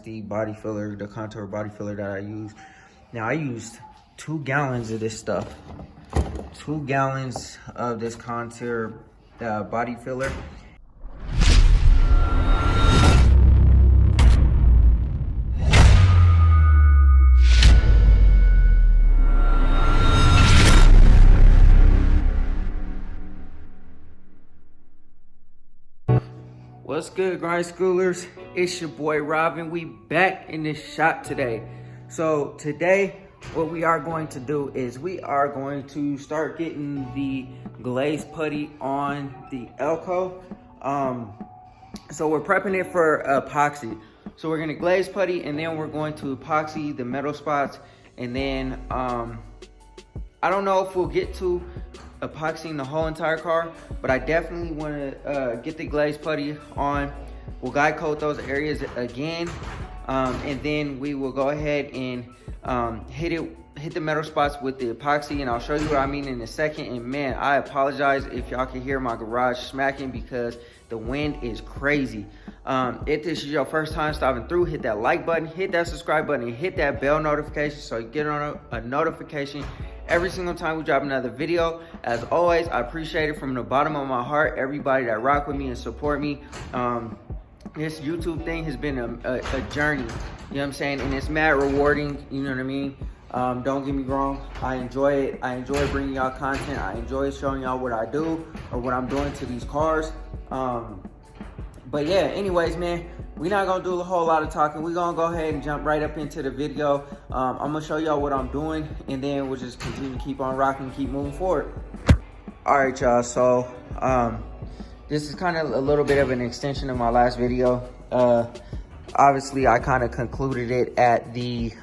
the body filler, the contour body filler that I use. Now I used 2 gallons of this stuff. 2 gallons of this contour body filler. What's good, grind schoolers? It's your boy Robin. We back in this shop today. So today, what we are going to do is we are going to start getting the glaze putty on the Elko. So we're prepping it for epoxy. So we're gonna glaze putty and then we're going to epoxy the metal spots. And then I don't know if we'll get to epoxying the whole entire car, but I definitely want to get the glaze putty on. We'll guide coat those areas again, and then we will go ahead and hit the metal spots with the epoxy, and I'll show you what I mean in a second. And man, I apologize if y'all can hear my garage smacking because the wind is crazy. If this is your first time stopping through, hit that like button, hit that subscribe button, and hit that bell notification so you get on a notification every single time we drop another video. As always, I appreciate it from the bottom of my heart, everybody that rock with me and support me. This YouTube thing has been a journey, you know what I'm saying? And it's mad rewarding, you know what I mean? Don't get me wrong, I enjoy it. I enjoy bringing y'all content. I enjoy showing y'all what I do or what I'm doing to these cars. But yeah, anyways, man, we're not gonna do a whole lot of talking. We're gonna go ahead and jump right up into the video. I'm gonna show y'all what I'm doing, and then we'll just continue to keep on rocking, keep moving forward. All right, y'all, so this is kind of a little bit of an extension of my last video. Obviously, I kind of concluded it at the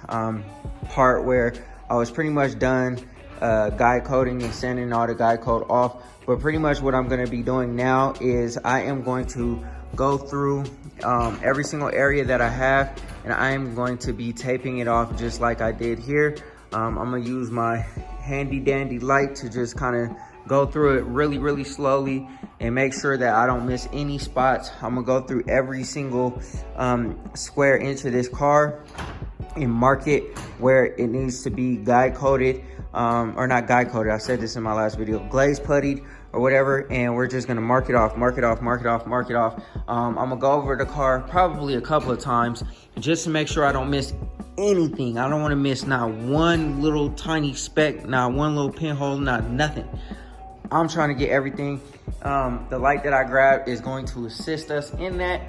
part where I was pretty much done guide coating and sanding all the guide coat off. But pretty much what I'm gonna be doing now is I am going to go through every single area that I have, and I am going to be taping it off just like I did here. I'm gonna use my handy dandy light to just kind of go through it really slowly and make sure that I don't miss any spots. I'm gonna go through every single square inch of this car and mark it where it needs to be guide coated, or not guide coated, I said this in my last video, glaze puttied or whatever, and we're just gonna mark it off. I'm gonna go over the car probably a couple of times just to make sure I don't miss anything. I don't wanna miss not one little tiny speck, not one little pinhole, not nothing. I'm trying to get everything. The light that I grabbed is going to assist us in that.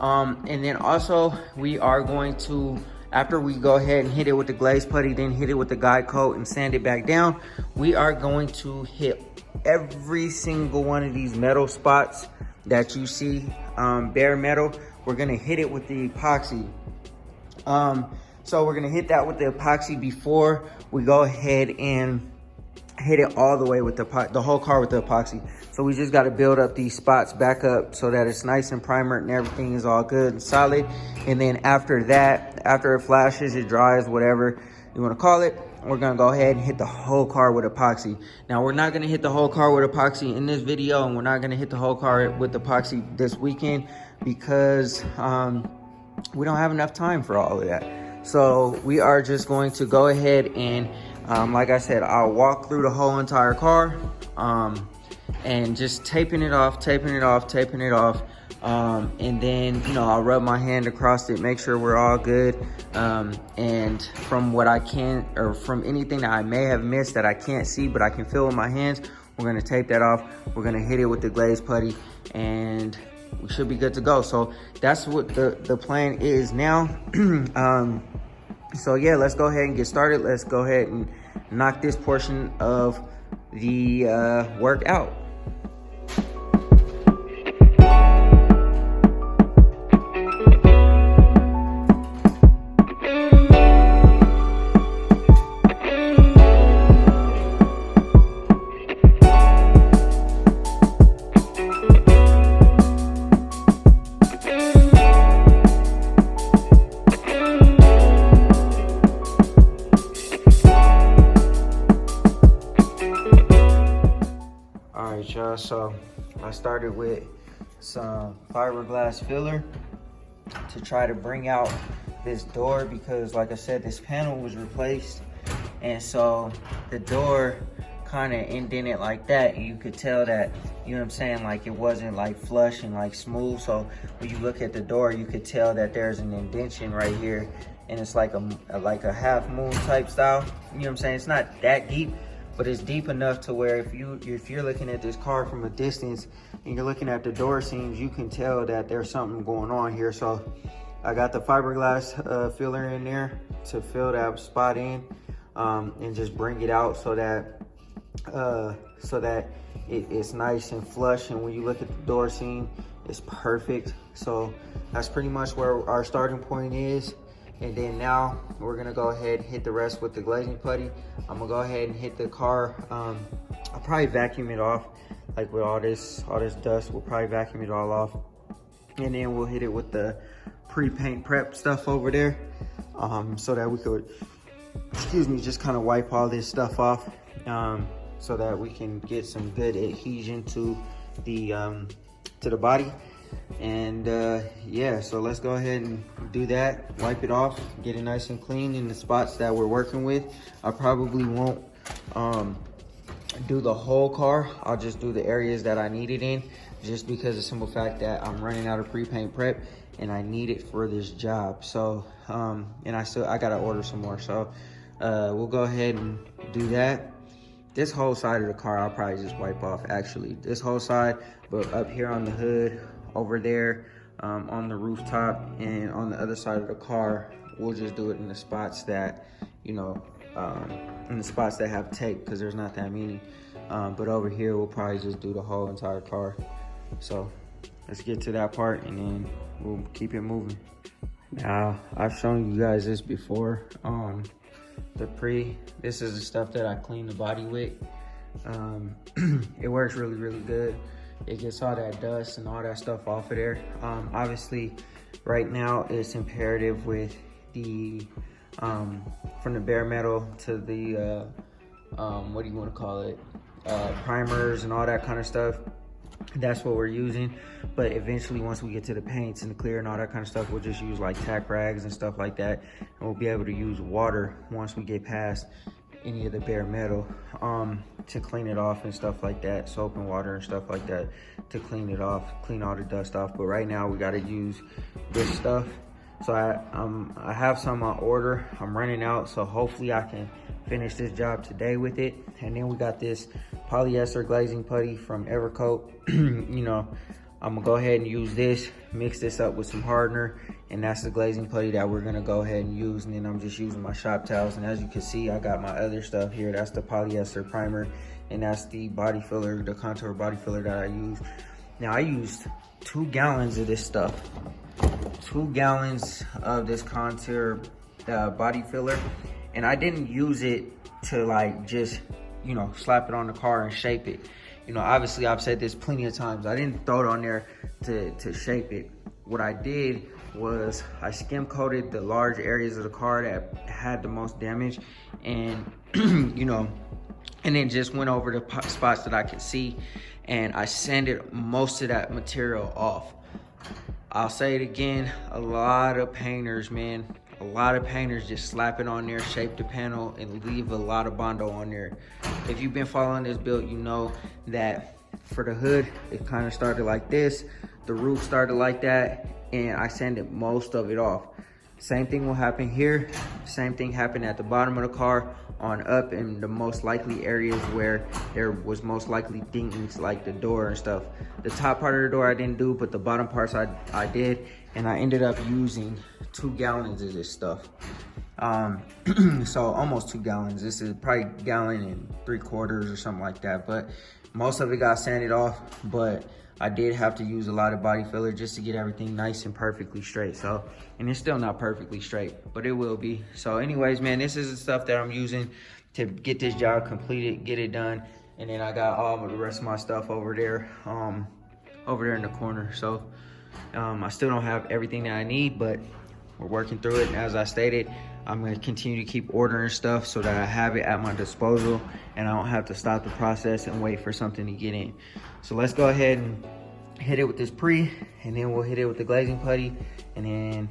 And then also we are going to, after we go ahead and hit it with the glaze putty, then hit it with the guide coat and sand it back down, we are going to hit every single one of these metal spots that you see bare metal. We're gonna hit it with the epoxy. So we're gonna hit that with the epoxy before we go ahead and hit it all the way with the whole car with the epoxy. So we just got to build up these spots back up so that it's nice and primered and everything is all good and solid. And then after that, after it flashes, it dries, whatever you want to call it, we're going to go ahead and hit the whole car with epoxy. Now, we're not going to hit the whole car with epoxy in this video, and we're not going to hit the whole car with epoxy this weekend because we don't have enough time for all of that. So we are just going to go ahead and like I said, I'll walk through the whole entire car and just taping it off. And then, you know, I'll rub my hand across it, make sure we're all good. And from what I can, or from anything that I may have missed that I can't see, but I can feel with my hands, we're gonna tape that off. We're gonna hit it with the glaze putty and we should be good to go. So that's what the plan is now. So yeah, let's go ahead and get started. Let's go ahead and knock this portion of the work out. So I started with some fiberglass filler to try to bring out this door because, like I said, this panel was replaced, and so the door kind of indented like that, and you could tell that, you know what I'm saying, like it wasn't like flush and like smooth. So when you look at the door, you could tell that there's an indentation right here, and it's like a half moon type style. You know what I'm saying? It's not that deep, but it's deep enough to where if you're looking at this car from a distance and you're looking at the door seams, you can tell that there's something going on here. So I got the fiberglass filler in there to fill that spot in, and just bring it out so that it's nice and flush, and when you look at the door seam, it's perfect. So that's pretty much where our starting point is. And then now we're gonna go ahead and hit the rest with the glazing putty. I'm gonna go ahead and hit the car. I'll probably vacuum it off, like with all this dust, we'll probably vacuum it all off. And then we'll hit it with the pre-paint prep stuff over there, so that we could, excuse me, just kind of wipe all this stuff off, so that we can get some good adhesion to the body. And yeah, so let's go ahead and do that, wipe it off, get it nice and clean in the spots that we're working with. I probably won't do the whole car. I'll just do the areas that I need it in, just because of the simple fact that I'm running out of pre-paint prep and I need it for this job. So and I gotta order some more, so we'll go ahead and do that. This whole side of the car I'll probably just wipe off, actually, this whole side, but up here on the hood, over there, on the rooftop, and on the other side of the car, we'll just do it in the spots that, you know, in the spots that have tape, because there's not that many. But over here, we'll probably just do the whole entire car. So let's get to that part, and then we'll keep it moving. Now, I've shown you guys this before. This is the stuff that I clean the body with. It works really, really good. It gets all that dust and all that stuff off of there. Obviously, right now it's imperative with the from the bare metal to the what do you want to call it, primers and all that kind of stuff. That's what we're using. But eventually, once we get to the paints and the clear and all that kind of stuff, we'll just use like tack rags and stuff like that, and we'll be able to use water once we get past any of the bare metal to clean it off and stuff like that. Soap and water and stuff like that to clean it off, clean all the dust off. But right now we got to use this stuff. So I have some on order. I'm running out, so hopefully I can finish this job today with it. And then we got this polyester glazing putty from IROC'S. You know, I'm gonna go ahead and use this, mix this up with some hardener, and that's the glazing putty that we're gonna go ahead and use. And then I'm just using my shop towels, and as you can see, I got my other stuff here. That's the polyester primer, and that's the body filler, the contour body filler that I use. Now, I used 2 gallons of this stuff, 2 gallons of this contour body filler, and I didn't use it to like just, you know, slap it on the car and shape it. You know, obviously I've said this plenty of times, I didn't throw it on there to shape it. What I did was I skim coated the large areas of the car that had the most damage, and you know, and then just went over the spots that I could see, and I sanded most of that material off. I'll say it again, a lot of painters, man, a lot of painters just slap it on there, shape the panel, and leave a lot of Bondo on there. If you've been following this build, you know that for the hood, it kind of started like this, the roof started like that, and I sanded most of it off. Same thing will happen here, same thing happened at the bottom of the car, on up in the most likely areas where there was most likely dings, like the door and stuff. The top part of the door I didn't do, but the bottom parts I did, and I ended up using 2 gallons of this stuff. So almost 2 gallons. This is probably 1.75 gallons or something like that, but most of it got sanded off. But I did have to use a lot of body filler just to get everything nice and perfectly straight. So, and it's still not perfectly straight, but it will be. So anyways, man, this is the stuff that I'm using to get this job completed, get it done. And then I got all of the rest of my stuff over there in the corner. So I still don't have everything that I need, but we're working through it. And as I stated, I'm going to continue to keep ordering stuff so that I have it at my disposal and I don't have to stop the process and wait for something to get in. So let's go ahead and hit it with this pre, and then we'll hit it with the glazing putty, and then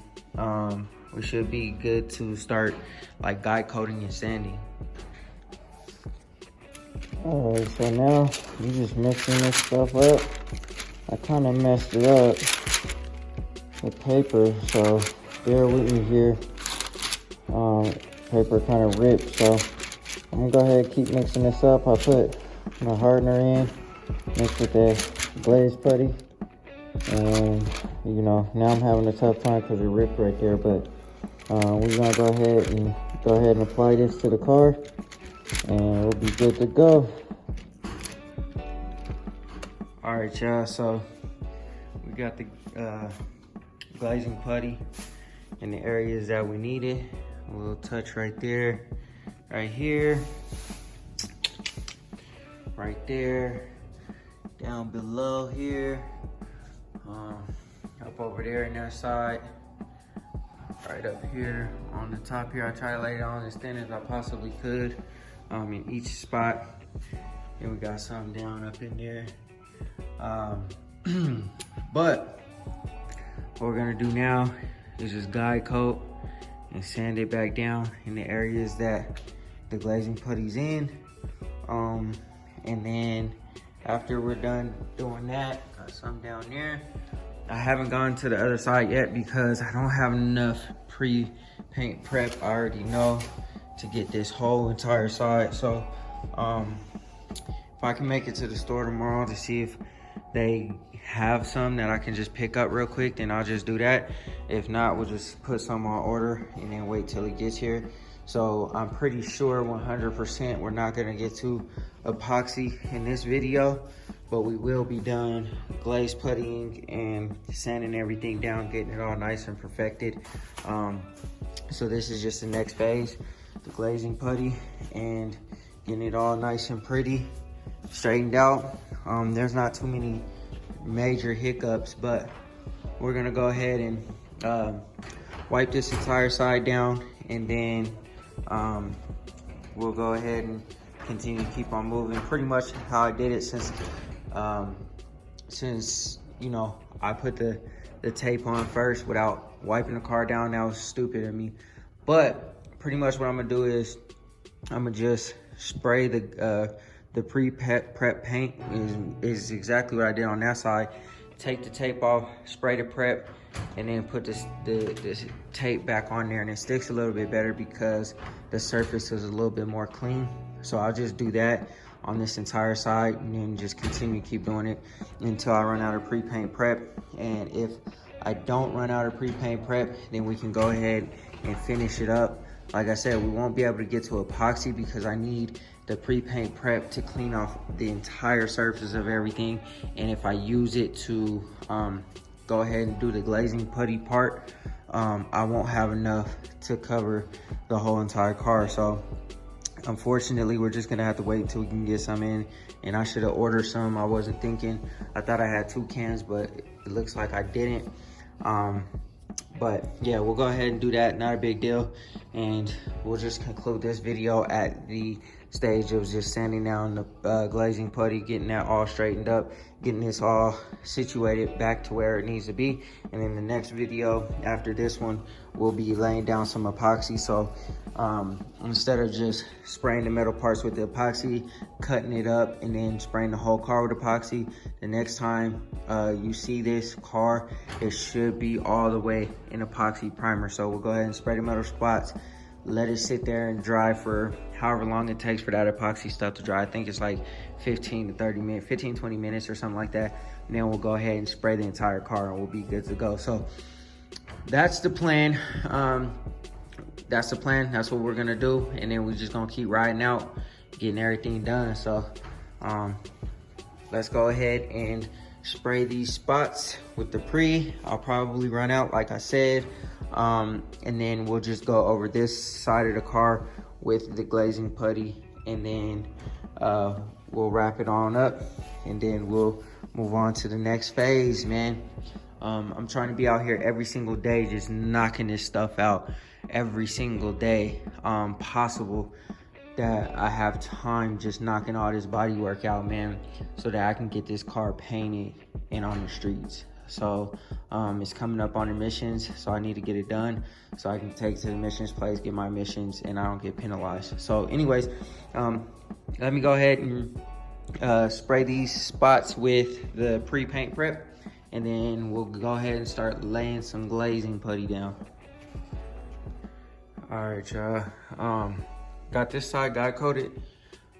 we should be good to start like guide coating and sanding. All right, so now you just mixing this stuff up. I kind of messed it up with paper, so bear with me here. Paper kind of ripped, so I'm gonna go ahead and keep mixing this up. I put my hardener in, mixed with that glaze putty, and you know, now I'm having a tough time because it ripped right there, but we're gonna go ahead and apply this to the car, and we'll be good to go. All right, y'all, so we got the glazing putty in the areas that we needed. A little touch right there, right here, right there, down below here, up over there in that side, right up here on the top here. I try to lay it on as thin as I possibly could in each spot. And we got some down up in there. But what we're gonna do now is just guide coat and sand it back down in the areas that the glazing putty's in. And then after we're done doing that, got some down there. I haven't gone to the other side yet because I don't have enough pre-paint prep, I already know, to get this whole entire side. So if I can make it to the store tomorrow to see if they have some that I can just pick up real quick, then I'll just do that. If not, we'll just put some on order and then wait till it gets here. So I'm pretty sure 100% we're not gonna get to epoxy in this video, but we will be done glaze puttying and sanding everything down, getting it all nice and perfected. So this is just the next phase, the glazing putty and getting it all nice and pretty, straightened out. There's not too many major hiccups, but we're gonna go ahead and wipe this entire side down, and then we'll go ahead and continue to keep on moving. Pretty much how I did it since you know, I put the tape on first without wiping the car down. That was stupid of me. But pretty much what I'm gonna do is I'm gonna just spray the pre-prep paint is exactly what I did on that side. Take the tape off, spray the prep, and then put this tape back on there, and it sticks a little bit better because the surface is a little bit more clean. So I'll just do that on this entire side and then just continue to keep doing it until I run out of pre-paint prep. And if I don't run out of pre-paint prep, then we can go ahead and finish it up. Like I said, we won't be able to get to epoxy because I need the pre-paint prep to clean off the entire surface of everything. And if I use it to go ahead and do the glazing putty part, I won't have enough to cover the whole entire car. So unfortunately, we're just gonna have to wait until we can get some in. And I should have ordered some. I wasn't thinking. I thought I had 2 cans, but it looks like I didn't. But yeah, we'll go ahead and do that, not a big deal. And we'll just conclude this video at the stage of just sanding down the glazing putty, getting that all straightened up, getting this all situated back to where it needs to be. And in the next video after this one, we'll be laying down some epoxy. So instead of just spraying the metal parts with the epoxy, cutting it up and then spraying the whole car with epoxy, the next time you see this car, it should be all the way in epoxy primer. So we'll go ahead and spray the metal spots, let it sit there and dry for however long it takes for that epoxy stuff to dry. I think it's like 15 to 20 minutes or something like that. And then we'll go ahead and spray the entire car and we'll be good to go. So that's the plan. That's the plan. That's what we're gonna do. And then we're just gonna keep riding out, getting everything done. So let's go ahead and spray these spots with the pre. I'll probably run out, like I said. And then we'll just go over this side of the car with the glazing putty, and then we'll wrap it on up, and then we'll move on to the next phase, man. I'm trying to be out here every single day, just knocking this stuff out every single day possible, that I have time just knocking all this body work out, man, so that I can get this car painted and on the streets. So it's coming up on emissions, so I need to get it done so I can take it to the emissions place, get my emissions, and I don't get penalized. So anyways, let me go ahead and spray these spots with the pre-paint prep, and then we'll go ahead and start laying some glazing putty down. All right, y'all. Got this side guide coated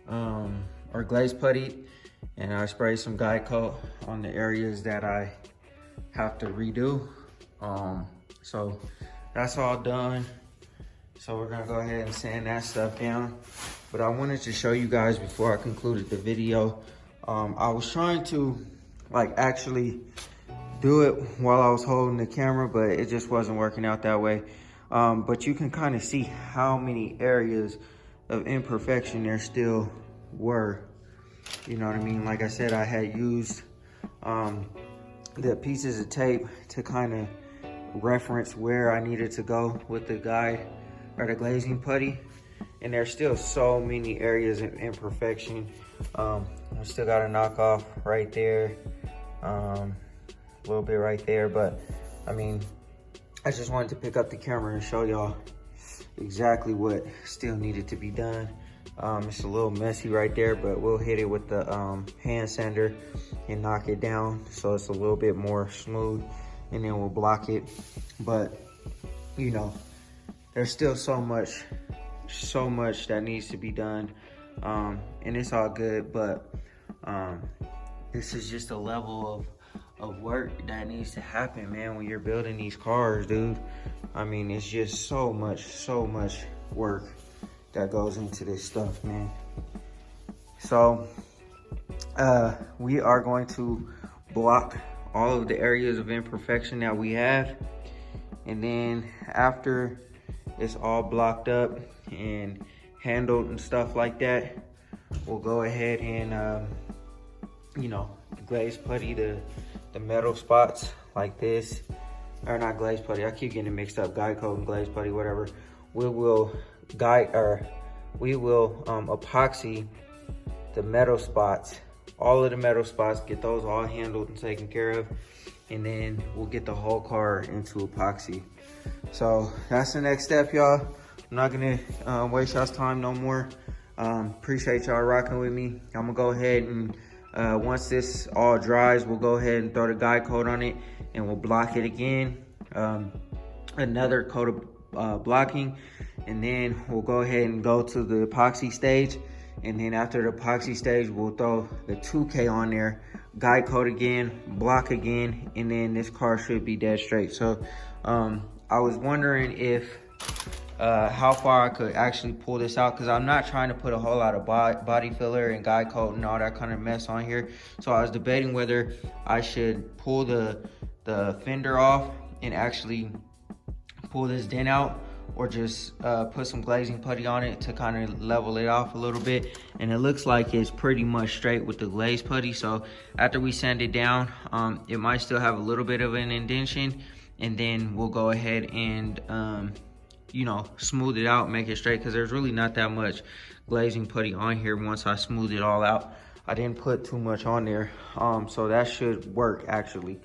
or glaze putty, and I sprayed some guide coat on the areas that I have to redo. So that's all done. So we're gonna go ahead and sand that stuff down. But I wanted to show you guys before I concluded the video. I was trying to like actually do it while I was holding the camera, but it just wasn't working out that way. But you can kind of see how many areas of imperfection there still were. You know what I mean? Like I said, I had used the pieces of tape to kind of reference where I needed to go with the guide or the glazing putty. And there's still so many areas of imperfection. I still got a knockoff right there. A little bit right there, but I mean, I just wanted to pick up the camera and show y'all exactly what still needed to be done. It's a little messy right there, but we'll hit it with the hand sander and knock it down so it's a little bit more smooth, and then we'll block it. But you know, there's still so much that needs to be done, and it's all good. But this is just a level of work that needs to happen, man, when you're building these cars, dude. I mean, it's just so much work that goes into this stuff, man. So we are going to block all of the areas of imperfection that we have, and then after it's all blocked up and handled and stuff like that, we'll go ahead and you know, glaze putty the metal spots like this, or not glaze putty, I keep getting it mixed up, guide coat and glaze putty, whatever. We will epoxy the metal spots, all of the metal spots, get those all handled and taken care of, and then we'll get the whole car into epoxy. So that's the next step, y'all. I'm not gonna waste y'all's time no more. Appreciate y'all rocking with me. I'm gonna go ahead and once this all dries, we'll go ahead and throw the guide coat on it, and we'll block it again. Another coat of blocking, and then we'll go ahead and go to the epoxy stage. And then after the epoxy stage, we'll throw the 2K on there, guide coat again, block again, and then this car should be dead straight. So I was wondering if how far I could actually pull this out, because I'm not trying to put a whole lot of body filler and guide coat and all that kind of mess on here. So I was debating whether I should pull the fender off and actually pull this dent out, or just put some glazing putty on it to kind of level it off a little bit. And it looks like it's pretty much straight with the glaze putty. So after we sand it down, it might still have a little bit of an indentation, and then we'll go ahead and you know, smooth it out, make it straight, because there's really not that much glazing putty on here. Once I smooth it all out, I didn't put too much on there, so that should work actually.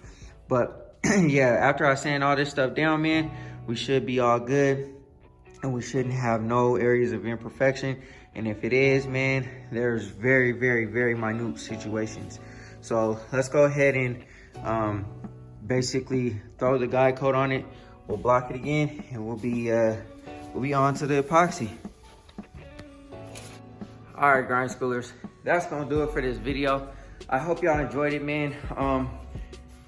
But yeah, after I sand all this stuff down, man, we should be all good, and we shouldn't have no areas of imperfection. And if it is, man, there's very minute situations. So let's go ahead and basically throw the guide coat on it. We'll block it again, and we'll be on to the epoxy. All right, grind schoolers, that's gonna do it for this video. I hope y'all enjoyed it, man.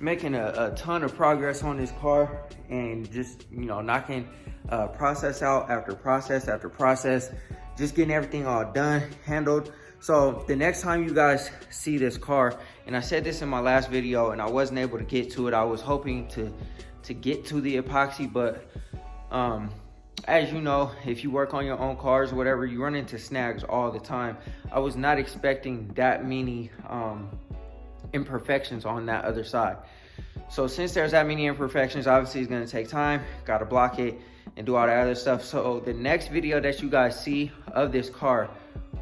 Making a ton of progress on this car, and just, you know, knocking process out after process after process, just getting everything all done, handled. So the next time you guys see this car, and I said this in my last video and I wasn't able to get to it, I was hoping to get to the epoxy, but as you know, if you work on your own cars or whatever, you run into snags all the time. I was not expecting that many imperfections on that other side. So since there's that many imperfections, obviously it's gonna take time, gotta block it and do all that other stuff. So the next video that you guys see of this car,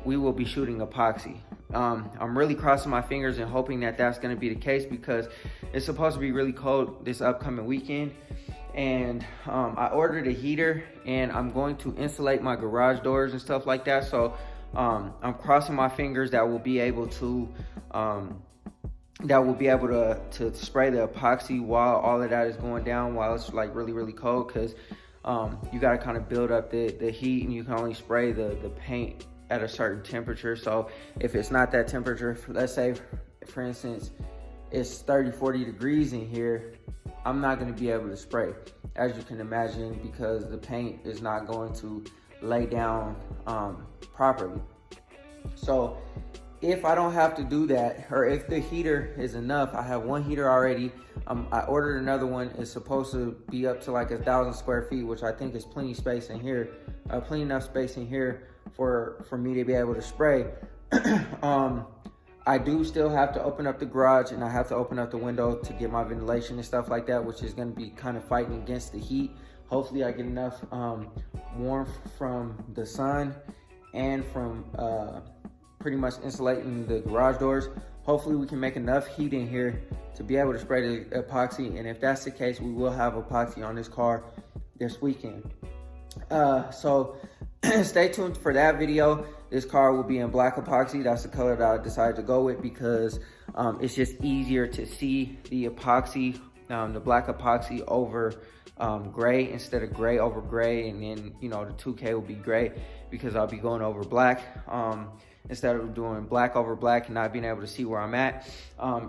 we will be shooting epoxy. I'm really crossing my fingers and hoping that that's going to be the case, because it's supposed to be really cold this upcoming weekend. And I ordered a heater, and I'm going to insulate my garage doors and stuff like that. So I'm crossing my fingers that we'll be able to to spray the epoxy while all of that is going down, while it's like really cold, because you got to kind of build up the heat, and you can only spray the paint at a certain temperature. So if it's not that temperature, let's say for instance it's 30-40 degrees in here, I'm not going to be able to spray, as you can imagine, because the paint is not going to lay down properly. So if I don't have to do that, or if the heater is enough, I have one heater already. I ordered another one. It's supposed to be up to like 1,000 square feet, which I think is plenty space in here, plenty enough space in here for me to be able to spray. I do still have to open up the garage, and I have to open up the window to get my ventilation and stuff like that, which is going to be kind of fighting against the heat. Hopefully I get enough warmth from the sun and from pretty much insulating the garage doors. Hopefully we can make enough heat in here to be able to spray the epoxy, and if that's the case, we will have epoxy on this car this weekend. So stay tuned for that video. This car will be in black epoxy. That's the color that I decided to go with, because it's just easier to see the epoxy, the black epoxy over gray instead of gray over gray. And then, you know, the 2K will be gray because I'll be going over black instead of doing black over black and not being able to see where I'm at.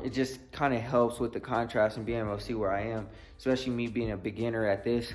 It just kind of helps with the contrast and being able to see where I am, especially me being a beginner at this.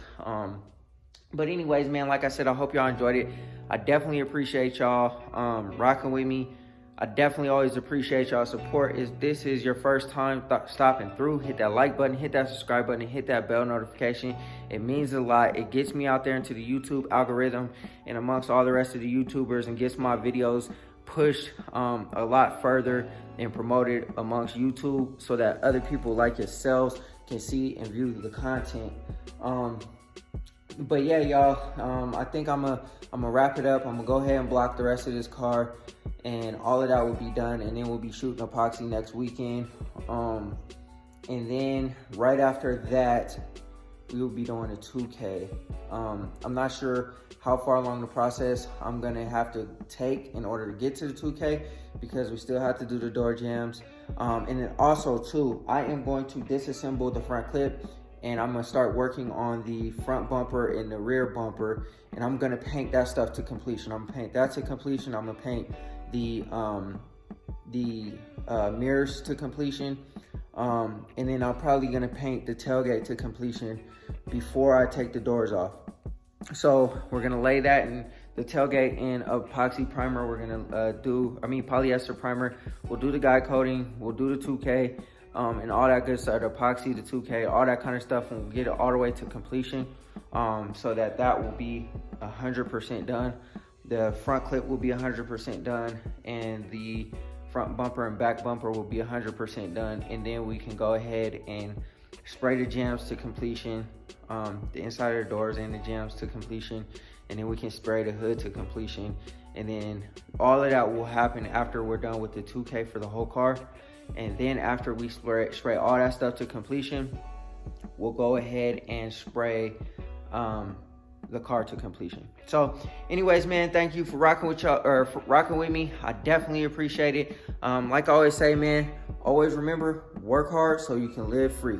But anyways, man, like I said, I hope y'all enjoyed it. I definitely appreciate y'all rocking with me. I definitely always appreciate y'all support. If this is your first time stopping through, hit that like button, hit that subscribe button, and hit that bell notification. It means a lot. It gets me out there into the YouTube algorithm and amongst all the rest of the YouTubers, and gets my videos pushed a lot further and promoted amongst YouTube, so that other people like yourselves can see and view the content. But yeah, y'all, I think I'm gonna wrap it up. I'm gonna go ahead and block the rest of this car, and all of that will be done, and then we'll be shooting epoxy next weekend. And then right after that, we will be doing a 2K. I'm not sure how far along the process I'm gonna have to take in order to get to the 2K, because we still have to do the door jambs. And then also too, I am going to disassemble the front clip, and I'm gonna start working on the front bumper and the rear bumper, and I'm gonna paint that stuff to completion. I'm gonna paint that to completion. I'm gonna paint the mirrors to completion, and then I'm probably gonna paint the tailgate to completion before I take the doors off. So we're gonna lay that in the tailgate in epoxy primer. We're gonna polyester primer. We'll do the guide coating. We'll do the 2K. And all that good stuff, the epoxy, the 2K, all that kind of stuff, and we'll get it all the way to completion, so that will be 100% done. The front clip will be 100% done, and the front bumper and back bumper will be 100% done. And then we can go ahead and spray the jambs to completion, the inside of the doors and the jambs to completion, and then we can spray the hood to completion. And then all of that will happen after we're done with the 2K for the whole car. And then after we spray all that stuff to completion, we'll go ahead and spray the car to completion. So anyways, man, thank you for rocking with y'all, or for rocking with me. I definitely appreciate it. Like I always say, man, always remember, work hard so you can live free.